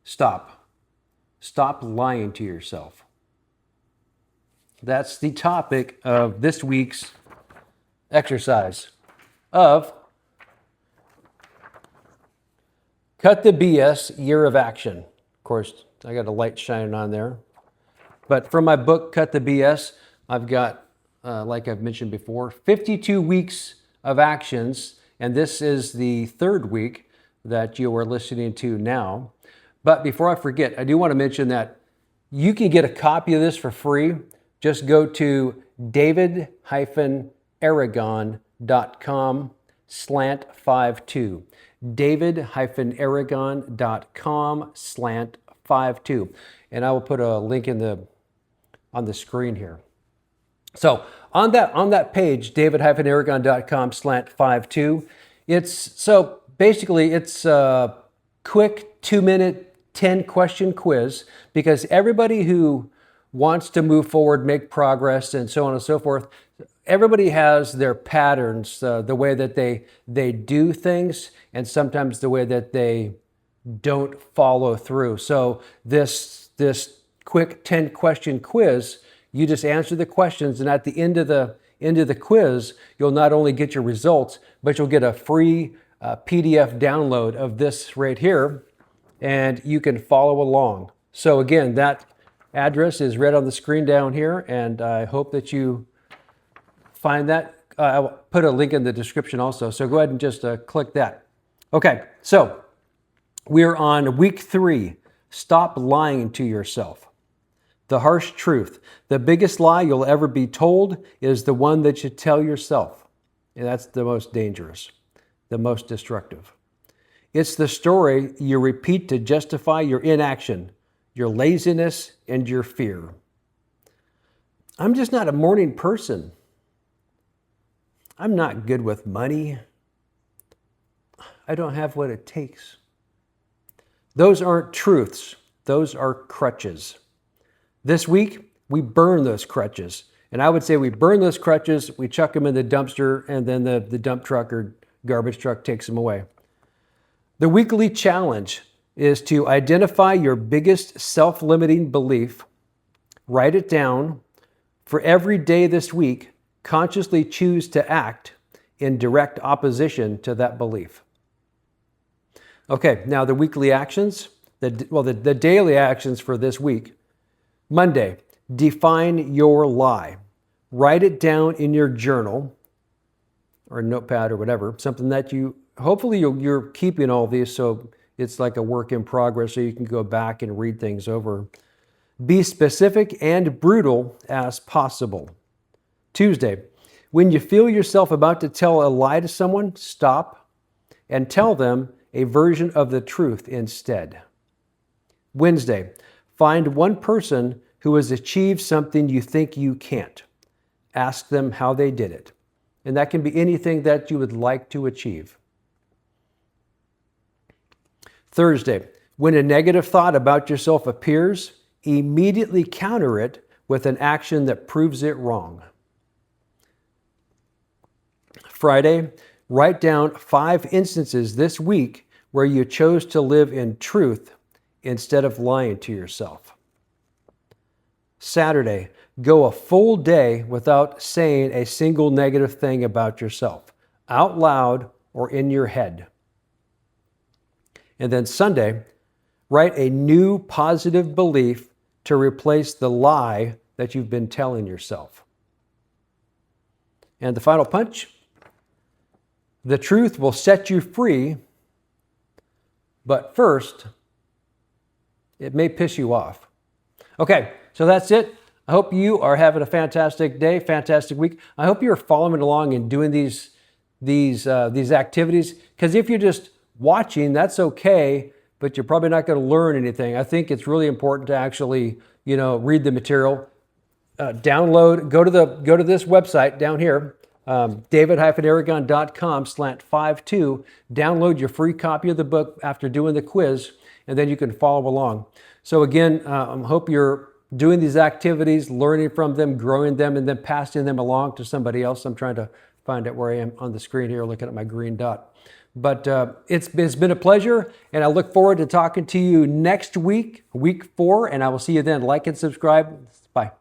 Stop. Stop lying to yourself. That's the topic of this week's exercise of Cut the BS Year of Action. Of course, I got a light shining on there. But from my book, Cut the BS, I've got, like I've mentioned before, 52 weeks of actions. And this is the third week that you are listening to now. But before I forget, I do want to mention that you can get a copy of this for free. Just go to david-aragon.com/52. david-aragon.com/52. And I will put a link on the screen here. So on that page, david-aragon.com/52, it's a quick 2-minute 10-question quiz, because everybody who wants to move forward, make progress, and so on and so forth, everybody has their patterns, the way that they do things, and sometimes the way that they don't follow through. So this quick 10-question quiz, you just answer the questions, and at the end of the quiz, you'll not only get your results, but you'll get a free PDF download of this right here, and you can follow along. So again, that address is right on the screen down here, and I hope that you find that. I'll put a link in the description also, so go ahead and just click that. Okay, so we're on week 3. Stop lying to yourself. The harsh truth. The biggest lie you'll ever be told is the one that you tell yourself. And that's the most dangerous, the most destructive. It's the story you repeat to justify your inaction, your laziness, and your fear. I'm just not a morning person. I'm not good with money. I don't have what it takes. Those aren't truths. Those are crutches. This week, we burn those crutches. And I would say we burn those crutches, we chuck them in the dumpster, and then the dump truck or garbage truck takes them away. The weekly challenge is to identify your biggest self-limiting belief, write it down. For every day this week, consciously choose to act in direct opposition to that belief. Okay, now the weekly actions, the daily actions for this week. Monday, define your lie. Write it down in your journal or a notepad or whatever, something that hopefully you're keeping all these, so it's like a work in progress, so you can go back and read things over. Be specific and brutal as possible. Tuesday, when you feel yourself about to tell a lie to someone, stop and tell them a version of the truth instead. Wednesday, find one person who has achieved something you think you can't. Ask them how they did it. And that can be anything that you would like to achieve. Thursday, when a negative thought about yourself appears, immediately counter it with an action that proves it wrong. Friday, write down 5 instances this week where you chose to live in truth instead of lying to yourself. Saturday, go a full day without saying a single negative thing about yourself, out loud or in your head. And then Sunday, write a new positive belief to replace the lie that you've been telling yourself. And the final punch, the truth will set you free, but first, it may piss you off. Okay, so that's it. I hope you are having a fantastic day, fantastic week. I hope you're following along and doing these activities, because if you're just watching, that's okay, but you're probably not going to learn anything. I think it's really important to actually, read the material, download, go to this website down here, david-aragon.com/52, download your free copy of the book after doing the quiz, and then you can follow along. So again, I hope you're doing these activities, learning from them, growing them, and then passing them along to somebody else. I'm trying to find out where I am on the screen here, looking at my green dot. But it's been a pleasure, and I look forward to talking to you next week, week 4, and I will see you then. Like and subscribe. Bye.